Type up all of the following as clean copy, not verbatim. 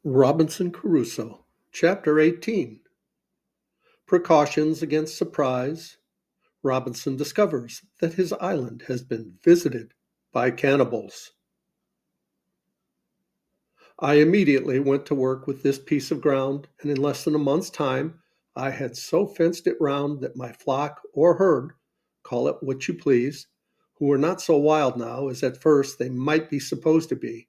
Robinson Crusoe, Chapter 18. Precautions against surprise. Robinson discovers that his island has been visited by cannibals. I immediately went to work with this piece of ground, and in less than a month's time, I had so fenced it round that my flock or herd, call it what you please, who were not so wild now as at first they might be supposed to be,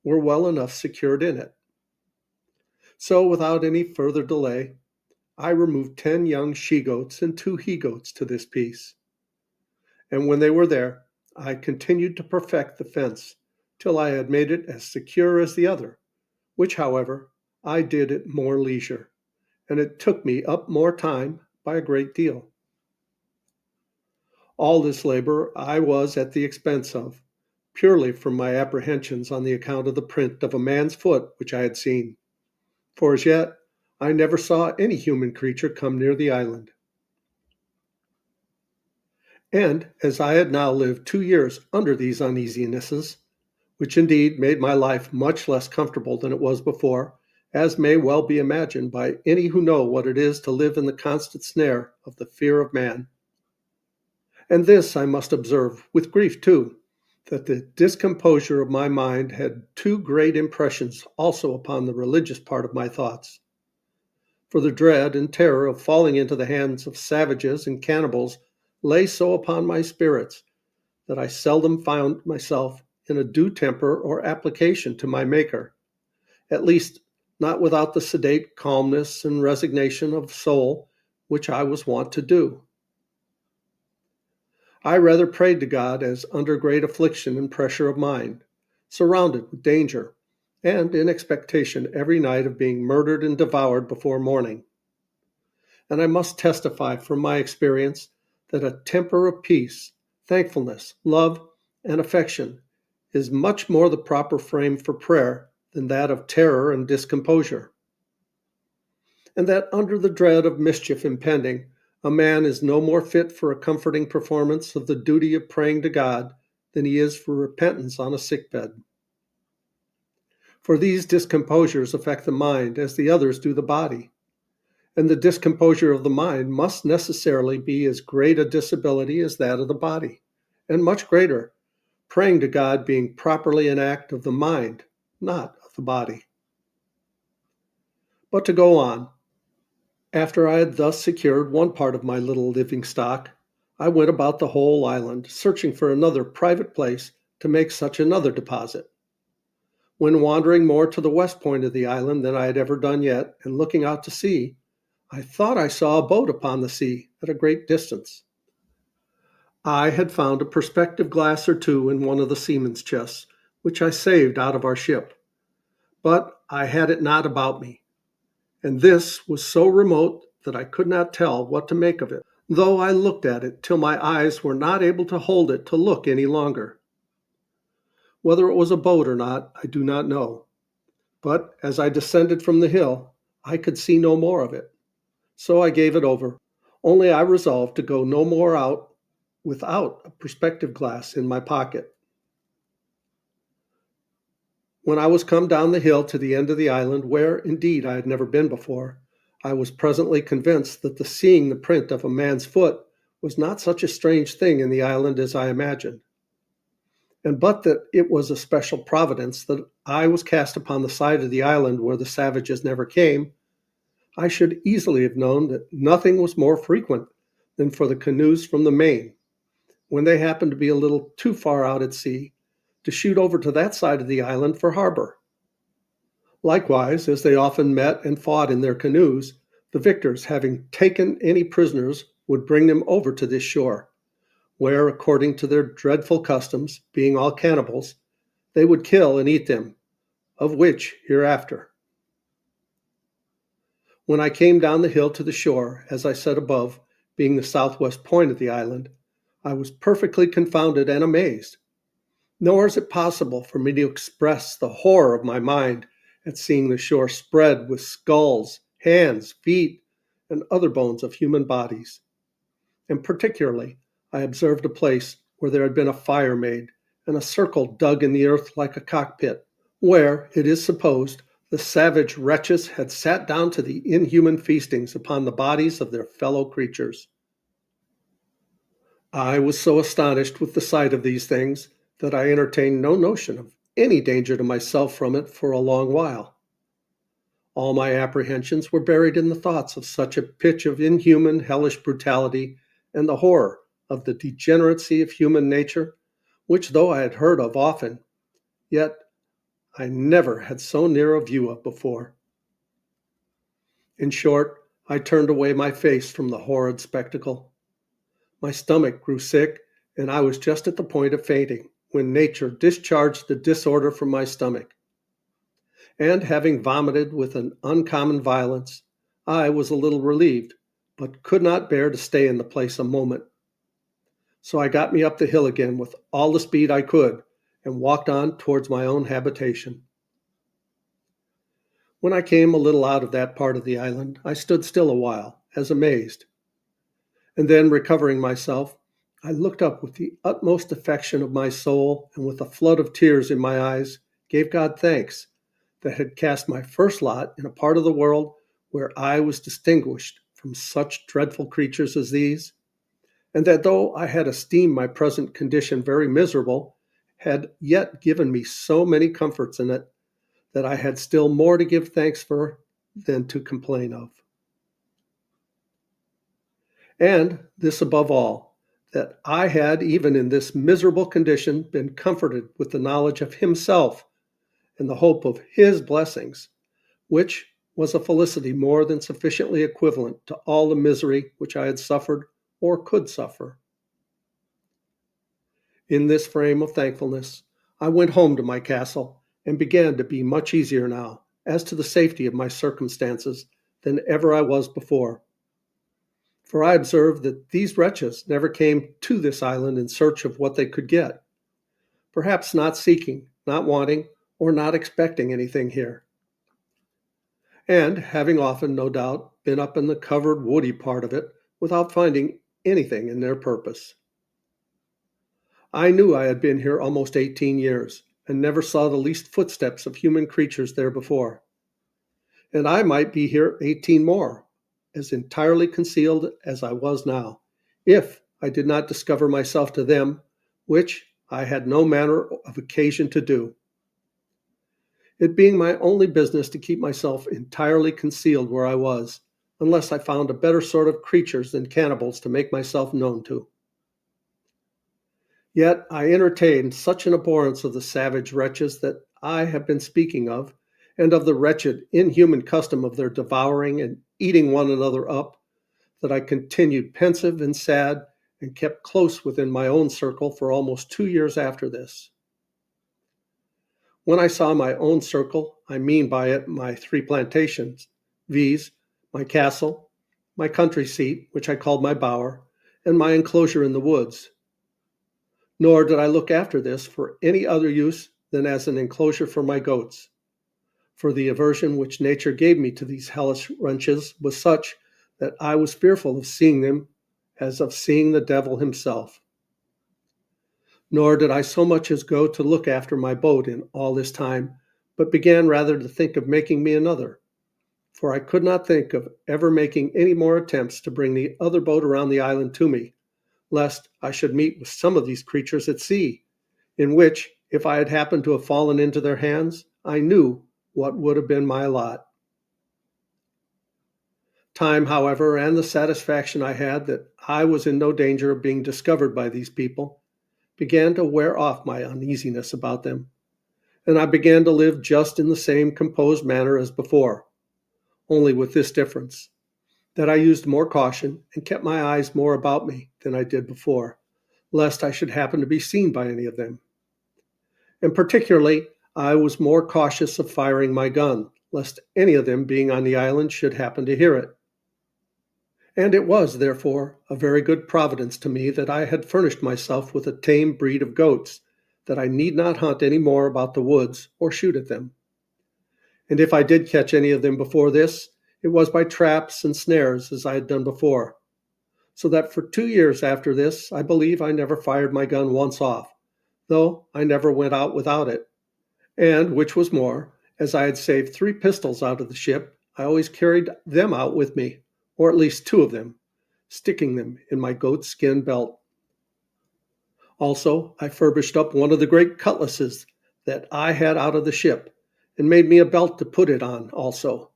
were well enough secured in it. So, without any further delay, I removed 10 young she-goats and 2 he-goats to this piece. And when they were there, I continued to perfect the fence till I had made it as secure as the other, which, however, I did at more leisure, and it took me up more time by a great deal. All this labor I was at the expense of, purely from my apprehensions on the account of the print of a man's foot which I had seen, for as yet I never saw any human creature come near the island. And as I had now lived 2 years under these uneasinesses, which indeed made my life much less comfortable than it was before, as may well be imagined by any who know what it is to live in the constant snare of the fear of man. And this I must observe, with grief too, that the discomposure of my mind had two great impressions also upon the religious part of my thoughts. For the dread and terror of falling into the hands of savages and cannibals lay so upon my spirits that I seldom found myself in a due temper or application to my Maker, at least not without the sedate calmness and resignation of soul which I was wont to do. I rather prayed to God as under great affliction and pressure of mind, surrounded with danger, and in expectation every night of being murdered and devoured before morning. And I must testify from my experience that a temper of peace, thankfulness, love, and affection is much more the proper frame for prayer than that of terror and discomposure, and that under the dread of mischief impending, a man is no more fit for a comforting performance of the duty of praying to God than he is for repentance on a sickbed. For these discomposures affect the mind as the others do the body, and the discomposure of the mind must necessarily be as great a disability as that of the body, and much greater, praying to God being properly an act of the mind, not of the body. But to go on, after I had thus secured one part of my little living stock, I went about the whole island, searching for another private place to make such another deposit. When wandering more to the west point of the island than I had ever done yet, and looking out to sea, I thought I saw a boat upon the sea at a great distance. I had found a perspective glass or two in one of the seamen's chests, which I saved out of our ship, but I had it not about me, and this was so remote that I could not tell what to make of it, though I looked at it till my eyes were not able to hold it to look any longer. Whether it was a boat or not, I do not know, but as I descended from the hill, I could see no more of it. So I gave it over, only I resolved to go no more out without a perspective glass in my pocket. When I was come down the hill to the end of the island, where, indeed, I had never been before, I was presently convinced that the seeing the print of a man's foot was not such a strange thing in the island as I imagined. And but that it was a special providence that I was cast upon the side of the island where the savages never came, I should easily have known that nothing was more frequent than for the canoes from the main, when they happened to be a little too far out at sea, to shoot over to that side of the island for harbor. Likewise, as they often met and fought in their canoes, the victors, having taken any prisoners, would bring them over to this shore, where, according to their dreadful customs, being all cannibals, they would kill and eat them, of which hereafter. When I came down the hill to the shore, as I said above, being the southwest point of the island, I was perfectly confounded and amazed. Nor is it possible for me to express the horror of my mind at seeing the shore spread with skulls, hands, feet, and other bones of human bodies. And particularly, I observed a place where there had been a fire made, and a circle dug in the earth like a cockpit, where, it is supposed, The savage wretches had sat down to the inhuman feastings upon the bodies of their fellow creatures. I was so astonished with the sight of these things that I entertained no notion of any danger to myself from it for a long while. All my apprehensions were buried in the thoughts of such a pitch of inhuman, hellish brutality and the horror of the degeneracy of human nature, which though I had heard of often, yet I never had so near a view of before. In short, I turned away my face from the horrid spectacle. My stomach grew sick, and I was just at the point of fainting, when nature discharged the disorder from my stomach. And having vomited with an uncommon violence, I was a little relieved, but could not bear to stay in the place a moment. So I got me up the hill again with all the speed I could, and walked on towards my own habitation. When I came a little out of that part of the island, I stood still a while, as amazed. And then, recovering myself, I looked up with the utmost affection of my soul, and with a flood of tears in my eyes, gave God thanks that had cast my first lot in a part of the world where I was distinguished from such dreadful creatures as these, and that though I had esteemed my present condition very miserable, had yet given me so many comforts in it that I had still more to give thanks for than to complain of. And this above all, that I had, even in this miserable condition, been comforted with the knowledge of Himself and the hope of His blessings, which was a felicity more than sufficiently equivalent to all the misery which I had suffered or could suffer. In this frame of thankfulness, I went home to my castle and began to be much easier now as to the safety of my circumstances than ever I was before. For I observed that these wretches never came to this island in search of what they could get, perhaps not seeking, not wanting, or not expecting anything here. And having often, no doubt, been up in the covered woody part of it without finding anything in their purpose. I knew I had been here almost 18 years, and never saw the least footsteps of human creatures there before. And I might be here 18 more, as entirely concealed as I was now, if I did not discover myself to them, which I had no manner of occasion to do. It being my only business to keep myself entirely concealed where I was, unless I found a better sort of creatures than cannibals to make myself known to. Yet I entertained such an abhorrence of the savage wretches that I have been speaking of, and of the wretched, inhuman custom of their devouring and eating one another up, that I continued pensive and sad, and kept close within my own circle for almost 2 years after this. When I saw my own circle, I mean by it my 3 plantations, viz., my castle, my country seat, which I called my bower, and my enclosure in the woods. Nor did I look after this for any other use than as an enclosure for my goats. For the aversion which nature gave me to these hellish wretches was such that I was fearful of seeing them as of seeing the devil himself. Nor did I so much as go to look after my boat in all this time, but began rather to think of making me another, for I could not think of ever making any more attempts to bring the other boat around the island to me, lest I should meet with some of these creatures at sea, in which, if I had happened to have fallen into their hands, I knew what would have been my lot. Time, however, and the satisfaction I had that I was in no danger of being discovered by these people, began to wear off my uneasiness about them, and I began to live just in the same composed manner as before, only with this difference, that I used more caution and kept my eyes more about me than I did before, lest I should happen to be seen by any of them. And particularly, I was more cautious of firing my gun, lest any of them being on the island should happen to hear it. And it was, therefore, a very good providence to me that I had furnished myself with a tame breed of goats, that I need not hunt any more about the woods or shoot at them. And if I did catch any of them before this, it was by traps and snares as I had done before. So that for 2 years after this, I believe I never fired my gun once off, though I never went out without it. And, which was more, As I had saved 3 pistols out of the ship, I always carried them out with me, or at least 2 of them, sticking them in my goatskin belt. Also, I furbished up one of the great cutlasses that I had out of the ship, and made me a belt to put it on also,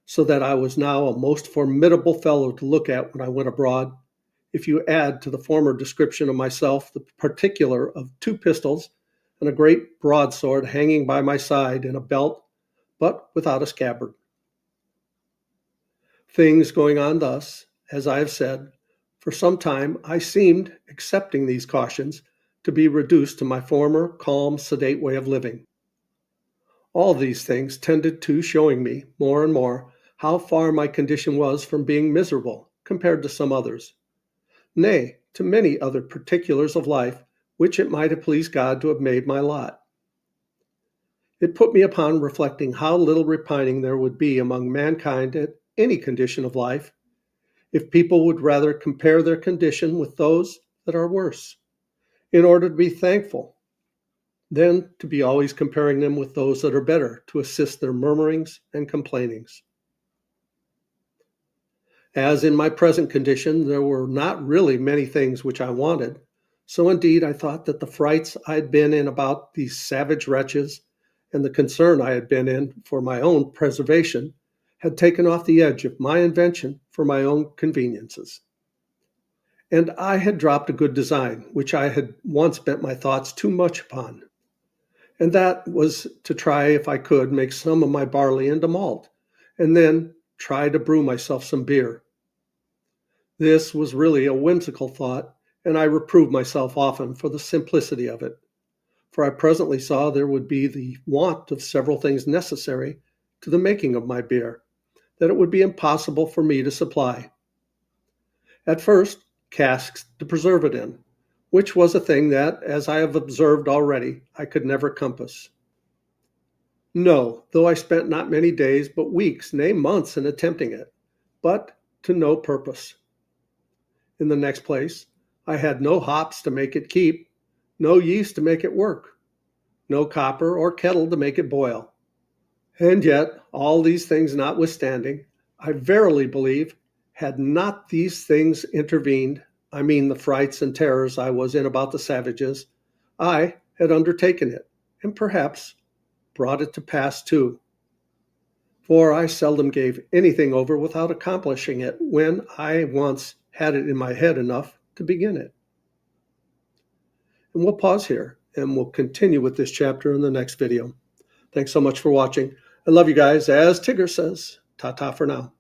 so that I was now a most formidable fellow to look at when I went abroad. If you add to the former description of myself the particular of 2 pistols and a great broadsword hanging by my side in a belt, but without a scabbard. Things going on thus, as I have said, for some time I seemed, accepting these cautions, to be reduced to my former calm, sedate way of living. All these things tended to showing me, more and more, how far my condition was from being miserable, compared to some others, nay, to many other particulars of life which it might have pleased God to have made my lot. It put me upon reflecting how little repining there would be among mankind at any condition of life, if people would rather compare their condition with those that are worse, in order to be thankful, than to be always comparing them with those that are better to assist their murmurings and complainings. As in my present condition, there were not really many things which I wanted, so indeed I thought that the frights I had been in about these savage wretches, and the concern I had been in for my own preservation, had taken off the edge of my invention for my own conveniences. And I had dropped a good design, which I had once bent my thoughts too much upon, and that was to try if I could make some of my barley into malt, and then try to brew myself some beer. This was really a whimsical thought, and I reproved myself often for the simplicity of it, for I presently saw there would be the want of several things necessary to the making of my beer, that it would be impossible for me to supply. At first, casks to preserve it in, which was a thing that, as I have observed already, I could never compass. No, though I spent not many days, but weeks, nay months, in attempting it, but to no purpose. In the next place, I had no hops to make it keep, no yeast to make it work, no copper or kettle to make it boil. And yet, all these things notwithstanding, I verily believe, had not these things intervened, I mean the frights and terrors I was in about the savages, I had undertaken it, and perhaps brought it to pass too. For I seldom gave anything over without accomplishing it when I once had it in my head enough to begin it. And we'll pause here and we'll continue with this chapter in the next video. Thanks so much for watching. I love you guys. As Tigger says, ta-ta for now.